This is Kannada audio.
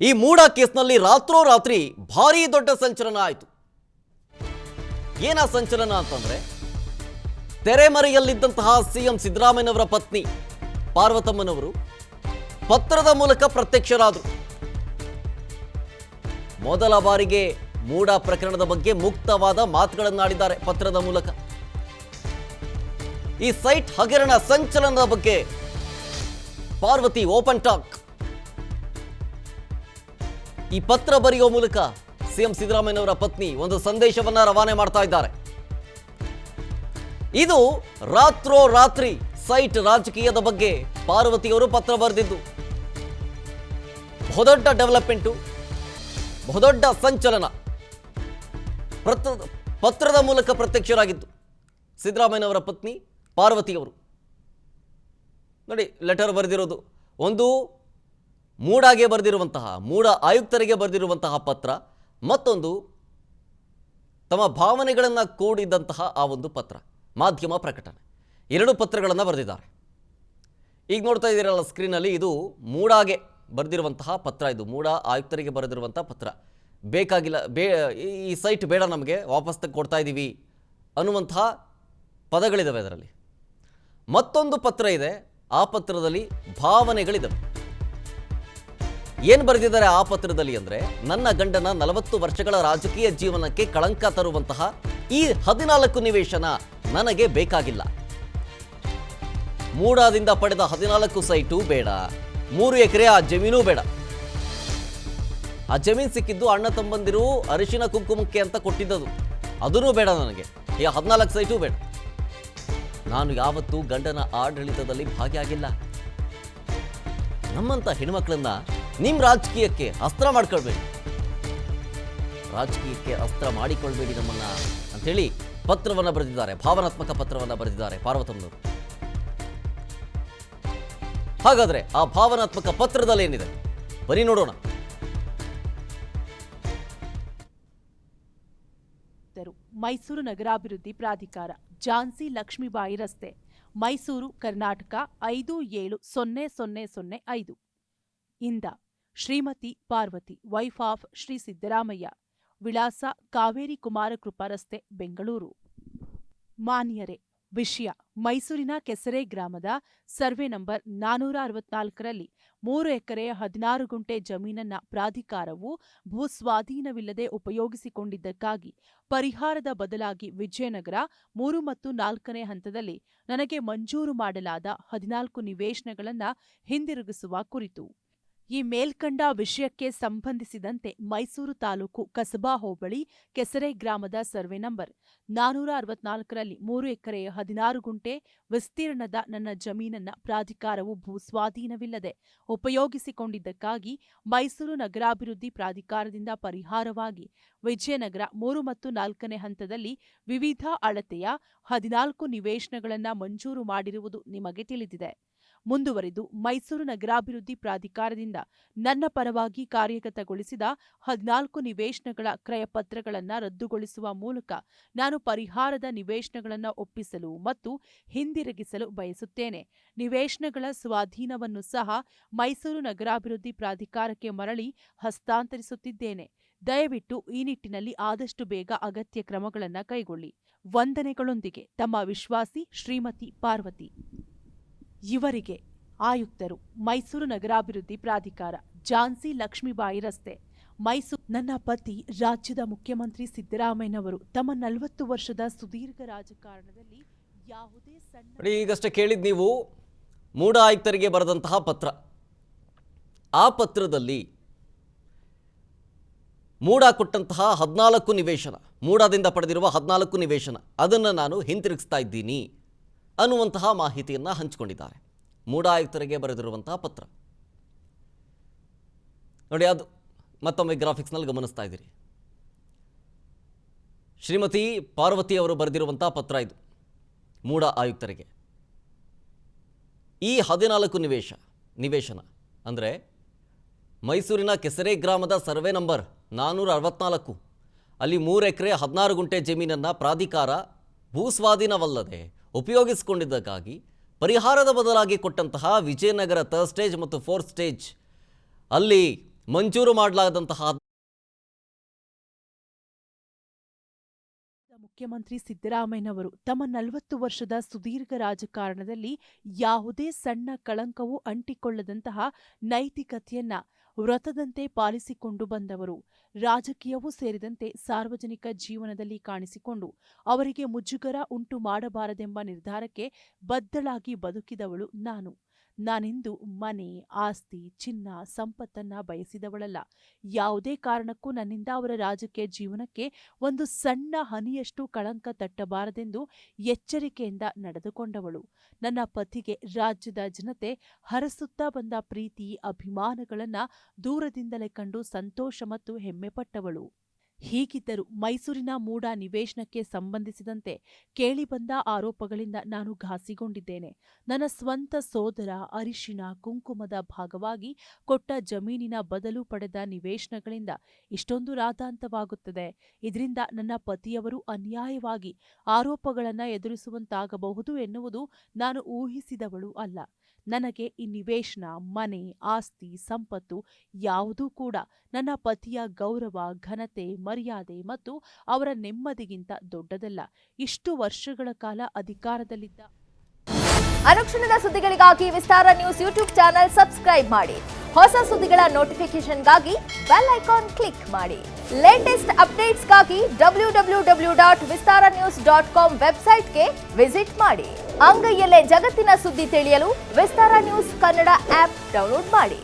ಈ ಮೂಡ ಕೇಸ್ನಲ್ಲಿ ರಾತ್ರೋರಾತ್ರಿ ಭಾರೀ ದೊಡ್ಡ ಸಂಚಲನ ಆಯಿತು. ಏನ ಸಂಚಲನ ಅಂತಂದ್ರೆ, ತೆರೆಮರೆಯಲ್ಲಿದ್ದಂತಹ ಸಿಎಂ ಸಿದ್ದರಾಮಯ್ಯನವರ ಪತ್ನಿ ಪಾರ್ವತಮ್ಮನವರು ಪತ್ರದ ಮೂಲಕ ಪ್ರತ್ಯಕ್ಷರಾದರು. ಮೊದಲ ಬಾರಿಗೆ ಮೂಡ ಪ್ರಕರಣದ ಬಗ್ಗೆ ಮುಕ್ತವಾದ ಮಾತುಗಳನ್ನಾಡಿದ್ದಾರೆ ಪತ್ರದ ಮೂಲಕ. ಈ ಸೈಟ್ ಹಗರಣ ಸಂಚಲನದ ಬಗ್ಗೆ ಪಾರ್ವತಿ ಓಪನ್ ಟಾಕ್. ಈ ಪತ್ರ ಬರೆಯುವ ಮೂಲಕ ಸಿಎಂ ಸಿದ್ದರಾಮಯ್ಯನವರ ಪತ್ನಿ ಒಂದು ಸಂದೇಶವನ್ನ ರವಾನೆ ಮಾಡ್ತಾ ಇದ್ದಾರೆ. ಇದು ರಾತ್ರೋರಾತ್ರಿ ಸೈಟ್ ರಾಜಕೀಯದ ಬಗ್ಗೆ ಪಾರ್ವತಿಯವರು ಪತ್ರ ಬರೆದಿದ್ದು ಬಹುದೊಡ್ಡ ಡೆವಲಪ್ಮೆಂಟು, ಬಹುದೊಡ್ಡ ಸಂಚಲನ. ಪತ್ರದ ಮೂಲಕ ಪ್ರತ್ಯಕ್ಷರಾಗಿದ್ದು ಸಿದ್ದರಾಮಯ್ಯನವರ ಪತ್ನಿ ಪಾರ್ವತಿಯವರು. ನೋಡಿ, ಲೆಟರ್ ಬರೆದಿರೋದು ಒಂದು ಮೂಡಾಗೆ ಬರೆದಿರುವಂತಹ, ಮೂಡ ಆಯುಕ್ತರಿಗೆ ಬರೆದಿರುವಂತಹ ಪತ್ರ, ಮತ್ತೊಂದು ತಮ್ಮ ಭಾವನೆಗಳನ್ನು ಕೂಡಿದಂತಹ ಆ ಒಂದು ಪತ್ರ, ಮಾಧ್ಯಮ ಪ್ರಕಟಣೆ. ಎರಡು ಪತ್ರಗಳನ್ನು ಬರೆದಿದ್ದಾರೆ. ಈಗ ನೋಡ್ತಾ ಇದ್ದೀರಲ್ಲ ಸ್ಕ್ರೀನಲ್ಲಿ, ಇದು ಮೂಡಾಗೆ ಬರೆದಿರುವಂತಹ ಪತ್ರ. ಇದು ಮೂಡ ಆಯುಕ್ತರಿಗೆ ಬರೆದಿರುವಂಥ ಪತ್ರ. ಬೇಕಾಗಿಲ್ಲ, ಈ ಸೈಟ್ ಬೇಡ, ನಮಗೆ ವಾಪಸ್ ಕೊಡ್ತಾ ಇದ್ದೀವಿ ಅನ್ನುವಂತಹ ಪದಗಳಿದ್ದಾವೆ ಅದರಲ್ಲಿ. ಮತ್ತೊಂದು ಪತ್ರ ಇದೆ, ಆ ಪತ್ರದಲ್ಲಿ ಭಾವನೆಗಳಿದ್ದಾವೆ. ಏನು ಬರೆದಿದ್ದಾರೆ ಆ ಪತ್ರದಲ್ಲಿ ಅಂದರೆ, ನನ್ನ ಗಂಡನ 40 ವರ್ಷಗಳ ರಾಜಕೀಯ ಜೀವನಕ್ಕೆ ಕಳಂಕ ತರುವಂತಹ ಈ 14 ನಿವೇಶನ ನನಗೆ ಬೇಕಾಗಿಲ್ಲ. ಮೂಡಾದಿಂದ ಪಡೆದ 14 ಸೈಟು ಬೇಡ, 3 ಎಕರೆ ಆ ಜಮೀನು ಬೇಡ. ಆ ಜಮೀನು ಸಿಕ್ಕಿದ್ದು ಅಣ್ಣ ತಮ್ಮಂದಿರು ಅರಿಶಿನ ಕುಂಕುಮಕ್ಕೆ ಅಂತ ಕೊಟ್ಟಿದ್ದದು, ಅದೂ ಬೇಡ ನನಗೆ. ಈ 14 ಸೈಟು ಬೇಡ. ನಾನು ಯಾವತ್ತೂ ಗಂಡನ ಆಡಳಿತದಲ್ಲಿ ಭಾಗಿಯಾಗಿಲ್ಲ. ನಮ್ಮಂಥ ಹೆಣ್ಮಕ್ಳನ್ನ ನಿಮ್ಮ ರಾಜಕೀಯಕ್ಕೆ ಅಸ್ತ್ರ ಮಾಡ್ಕೊಳ್ಬೇಡಿ, ರಾಜಕೀಯಕ್ಕೆ ಅಸ್ತ್ರ ಮಾಡಿಕೊಳ್ಬೇಡಿ ನಮ್ಮನ್ನ ಅಂಥೇಳಿ ಪತ್ರವನ್ನು ಬರೆದಿದ್ದಾರೆ, ಭಾವನಾತ್ಮಕ ಪತ್ರವನ್ನು ಬರೆದಿದ್ದಾರೆ ಪಾರ್ವತಮ್ಮನವರು. ಹಾಗಾದ್ರೆ ಆ ಭಾವನಾತ್ಮಕ ಪತ್ರದಲ್ಲಿ ಏನಿದೆ ಬನ್ನಿ ನೋಡೋಣ. ಮೈಸೂರು ನಗರಾಭಿವೃದ್ಧಿ ಪ್ರಾಧಿಕಾರ, ಝಾನ್ಸಿ ಲಕ್ಷ್ಮೀಬಾಯಿ ರಸ್ತೆ, ಮೈಸೂರು, ಕರ್ನಾಟಕ 570005 ಇಂದ ಶ್ರೀಮತಿ ಪಾರ್ವತಿ, ವೈಫ್ ಆಫ್ ಶ್ರೀ ಸಿದ್ದರಾಮಯ್ಯ, ವಿಳಾಸ ಕಾವೇರಿ ಕುಮಾರಕೃಪಾ ರಸ್ತೆ, ಬೆಂಗಳೂರು. ಮಾನ್ಯರೇ, ವಿಷಯ: ಮೈಸೂರಿನ ಕೆಸರೆ ಗ್ರಾಮದ ಸರ್ವೆ ನಂಬರ್ 464ರಲ್ಲಿ 3 ಎಕರೆ 16 ಗುಂಟೆ ಜಮೀನನ್ನ ಪ್ರಾಧಿಕಾರವು ಭೂಸ್ವಾಧೀನವಿಲ್ಲದೆ ಉಪಯೋಗಿಸಿಕೊಂಡಿದ್ದಕ್ಕಾಗಿ ಪರಿಹಾರದ ಬದಲಾಗಿ ವಿಜಯನಗರ 3 ಮತ್ತು 4ನೇ ಹಂತದಲ್ಲಿ ನನಗೆ ಮಂಜೂರು ಮಾಡಲಾದ 14 ನಿವೇಶನಗಳನ್ನು ಹಿಂದಿರುಗಿಸುವ ಕುರಿತು. ಈ ಮೇಲ್ಕಂಡ ವಿಷಯಕ್ಕೆ ಸಂಬಂಧಿಸಿದಂತೆ ಮೈಸೂರು ತಾಲೂಕು ಕಸಬಾ ಹೋಬಳಿ ಕೆಸರೆ ಗ್ರಾಮದ ಸರ್ವೆ ನಂಬರ್ 464ರಲ್ಲಿ 3 ಎಕರೆ 16 ಗುಂಟೆ ವಿಸ್ತೀರ್ಣದ ನನ್ನ ಜಮೀನನ್ನ ಪ್ರಾಧಿಕಾರವು ಭೂಸ್ವಾಧೀನವಿಲ್ಲದೆ ಉಪಯೋಗಿಸಿಕೊಂಡಿದ್ದಕ್ಕಾಗಿ ಮೈಸೂರು ನಗರಾಭಿವೃದ್ಧಿ ಪ್ರಾಧಿಕಾರದಿಂದ ಪರಿಹಾರವಾಗಿ ವಿಜಯನಗರ 3 ಮತ್ತು 4ನೇ ಹಂತದಲ್ಲಿ ವಿವಿಧ ಅಳತೆಯ 14 ನಿವೇಶನಗಳನ್ನು ಮಂಜೂರು ಮಾಡಿರುವುದು ನಿಮಗೆ ತಿಳಿದಿದೆ. ಮುಂದುವರೆದು ಮೈಸೂರು ನಗರಾಭಿವೃದ್ಧಿ ಪ್ರಾಧಿಕಾರದಿಂದ ನನ್ನ ಪರವಾಗಿ ಕಾರ್ಯಗತಗೊಳಿಸಿದ 14 ನಿವೇಶನಗಳ ಕ್ರಯಪತ್ರಗಳನ್ನು ರದ್ದುಗೊಳಿಸುವ ಮೂಲಕ ನಾನು ಪರಿಹಾರದ ನಿವೇಶನಗಳನ್ನು ಒಪ್ಪಿಸಲು ಮತ್ತು ಹಿಂದಿರುಗಿಸಲು ಬಯಸುತ್ತೇನೆ. ನಿವೇಶನಗಳ ಸ್ವಾಧೀನವನ್ನು ಸಹ ಮೈಸೂರು ನಗರಾಭಿವೃದ್ಧಿ ಪ್ರಾಧಿಕಾರಕ್ಕೆ ಮರಳಿ ಹಸ್ತಾಂತರಿಸುತ್ತಿದ್ದೇನೆ. ದಯವಿಟ್ಟು ಈ ನಿಟ್ಟಿನಲ್ಲಿ ಆದಷ್ಟು ಬೇಗ ಅಗತ್ಯ ಕ್ರಮಗಳನ್ನು ಕೈಗೊಳ್ಳಿ. ವಂದನೆಗಳೊಂದಿಗೆ ತಮ್ಮ ವಿಶ್ವಾಸಿ ಶ್ರೀಮತಿ ಪಾರ್ವತಿ. ಇವರಿಗೆ ಆಯುಕ್ತರು, ಮೈಸೂರು ನಗರಾಭಿವೃದ್ಧಿ ಪ್ರಾಧಿಕಾರ, ಝಾನ್ಸಿ ಲಕ್ಷ್ಮೀಬಾಯಿ ರಸ್ತೆ, ಮೈಸೂರು. ನನ್ನ ಪತಿ ರಾಜ್ಯದ ಮುಖ್ಯಮಂತ್ರಿ ಸಿದ್ದರಾಮಯ್ಯನವರು ತಮ್ಮ 40 ವರ್ಷದ ಸುದೀರ್ಘ ರಾಜಕಾರಣದಲ್ಲಿ ಯಾವುದೇ ಸಣ್ಣ. ಈಗಷ್ಟೇ ಕೇಳಿದ್ ನೀವು ಮೂಡ ಆಯುಕ್ತರಿಗೆ ಬರೆದಂತಹ ಪತ್ರ. ಆ ಪತ್ರದಲ್ಲಿ ಮೂಡ ಕೊಟ್ಟಂತಹ 14 ನಿವೇಶನ, ಮೂಡದಿಂದ ಪಡೆದಿರುವ 14 ನಿವೇಶನ, ಅದನ್ನು ನಾನು ಹಿಂತಿರುಗಿಸ್ತಾ ಇದ್ದೀನಿ ಅನ್ನುವಂತಹ ಮಾಹಿತಿಯನ್ನು ಹಂಚಿಕೊಂಡಿದ್ದಾರೆ. ಮೂಡ ಆಯುಕ್ತರಿಗೆ ಬರೆದಿರುವಂತಹ ಪತ್ರ ನೋಡಿ, ಅದು ಮತ್ತೊಮ್ಮೆ ಗ್ರಾಫಿಕ್ಸ್ನಲ್ಲಿ ಗಮನಿಸ್ತಾ ಇದ್ದೀರಿ. ಶ್ರೀಮತಿ ಪಾರ್ವತಿ ಅವರು ಬರೆದಿರುವಂತಹ ಪತ್ರ ಇದು ಮೂಡ ಆಯುಕ್ತರಿಗೆ. ಈ 14 ನಿವೇಶನ ಅಂದರೆ ಮೈಸೂರಿನ ಕೆಸರೆ ಗ್ರಾಮದ ಸರ್ವೆ ನಂಬರ್ 464, ಅಲ್ಲಿ 3 ಎಕರೆ 16 ಗುಂಟೆ ಜಮೀನನ್ನು ಪ್ರಾಧಿಕಾರ ಭೂಸ್ವಾಧೀನವಲ್ಲದೆ ಉಪಯೋಗಿಸಿಕೊಂಡಿದ್ದಕ್ಕಾಗಿ ಪರಿಹಾರದ ಬದಲಾಗಿ ಕೊಟ್ಟಂತಹ ವಿಜಯನಗರ 3rd ಸ್ಟೇಜ್ ಮತ್ತು 4th ಸ್ಟೇಜ್ ಅಲ್ಲಿ ಮಂಜೂರು ಮಾಡಲಾದಂತಹ ಮುಖ್ಯಮಂತ್ರಿ ಸಿದ್ದರಾಮಯ್ಯನವರು ತಮ್ಮ 40 ವರ್ಷದ ಸುದೀರ್ಘ ರಾಜಕಾರಣದಲ್ಲಿ ಯಾವುದೇ ಸಣ್ಣ ಕಳಂಕವೂ ಅಂಟಿಕೊಳ್ಳದಂತಹ ನೈತಿಕತೆಯನ್ನ ವ್ರತದಂತೆ ಪಾಲಿಸಿಕೊಂಡು ಬಂದವರು. ರಾಜಕೀಯವೂ ಸೇರಿದಂತೆ ಸಾರ್ವಜನಿಕ ಜೀವನದಲ್ಲಿ ಕಾಣಿಸಿಕೊಂಡು ಅವರಿಗೆ ಮುಜುಗರ ಉಂಟು ಮಾಡಬಾರದೆಂಬ ನಿರ್ಧಾರಕ್ಕೆ ಬದ್ಧಳಾಗಿ ಬದುಕಿದವಳು ನಾನು. ನಾನೆಂದು ಮನೆ, ಆಸ್ತಿ, ಚಿನ್ನ, ಸಂಪತ್ತನ್ನ ಬಯಸಿದವಳಲ್ಲ. ಯಾವುದೇ ಕಾರಣಕ್ಕೂ ನನ್ನಿಂದ ಅವರ ರಾಜಕೀಯ ಜೀವನಕ್ಕೆ ಒಂದು ಸಣ್ಣ ಹನಿಯಷ್ಟು ಕಳಂಕ ತಟ್ಟಬಾರದೆಂದು ಎಚ್ಚರಿಕೆಯಿಂದ ನಡೆದುಕೊಂಡವಳು. ನನ್ನ ಪತಿಗೆ ರಾಜ್ಯದ ಜನತೆ ಹರಸುತ್ತಾ ಬಂದ ಪ್ರೀತಿ, ಅಭಿಮಾನಗಳನ್ನ ದೂರದಿಂದಲೇ ಕಂಡು ಸಂತೋಷ ಮತ್ತು ಹೆಮ್ಮೆಪಟ್ಟವಳು. ಹೀಗಿದ್ದರೂ ಮೈಸೂರಿನ ಮೂಡ ನಿವೇಶನಕ್ಕೆ ಸಂಬಂಧಿಸಿದಂತೆ ಕೇಳಿಬಂದ ಆರೋಪಗಳಿಂದ ನಾನು ಘಾಸಿಗೊಂಡಿದ್ದೇನೆ. ನನ್ನ ಸ್ವಂತ ಸೋದರ ಅರಿಶಿನ ಕುಂಕುಮದ ಭಾಗವಾಗಿ ಕೊಟ್ಟ ಜಮೀನಿನ ಬದಲು ಪಡೆದ ನಿವೇಶನಗಳಿಂದ ಇಷ್ಟೊಂದು ರಾದಾಂತವಾಗುತ್ತದೆ. ಇದರಿಂದ ನನ್ನ ಪತಿಯವರು ಅನ್ಯಾಯವಾಗಿ ಆರೋಪಗಳನ್ನು ಎದುರಿಸುವಂತಾಗಬಹುದು ಎನ್ನುವುದು ನಾನು ಊಹಿಸಿದವಳು ಅಲ್ಲ. ನನಗೆ ಈ ನಿವೇಶನ, ಮನೆ, ಆಸ್ತಿ, ಸಂಪತ್ತು ಯಾವುದೂ ಕೂಡ ನನ್ನ ಪತಿಯ ಗೌರವ, ಘನತೆ, ಮರ್ಯಾದೆ ಮತ್ತು ಅವರ ನೆಮ್ಮದಿಗಿಂತ ದೊಡ್ಡದಲ್ಲ. ಇಷ್ಟು ವರ್ಷಗಳ ಕಾಲ ಅಧಿಕಾರದಲ್ಲಿದ್ದ ಅನುಕ್ಷಣದ ಸುದ್ದಿಗಳಿಗಾಗಿ ವಿಸ್ತಾರ ನ್ಯೂಸ್ ಯೂಟ್ಯೂಬ್ ಚಾನೆಲ್ ಸಬ್ಸ್ಕ್ರೈಬ್ ಮಾಡಿ. ಹೊಸ ಸುದ್ದಿಗಳ ನೋಟಿಫಿಕೇಶನ್ಗಾಗಿ ಬೆಲ್ ಐಕಾನ್ ಕ್ಲಿಕ್ ಮಾಡಿ. ಲೇಟೆಸ್ಟ್ ಅಪ್ಡೇಟ್ಸ್ಗಾಗಿ www.vistaranews.com ವೆಬ್ಸೈಟ್ಗೆ ವಿಸಿಟ್ ಮಾಡಿ. ಅಂಗೈಯಲ್ಲೇ ಜಗತ್ತಿನ ಸುದ್ದಿ ತಿಳಿಯಲು ವಿಸ್ತಾರ ನ್ಯೂಸ್ ಕನ್ನಡ ಆಪ್ ಡೌನ್ಲೋಡ್ ಮಾಡಿ.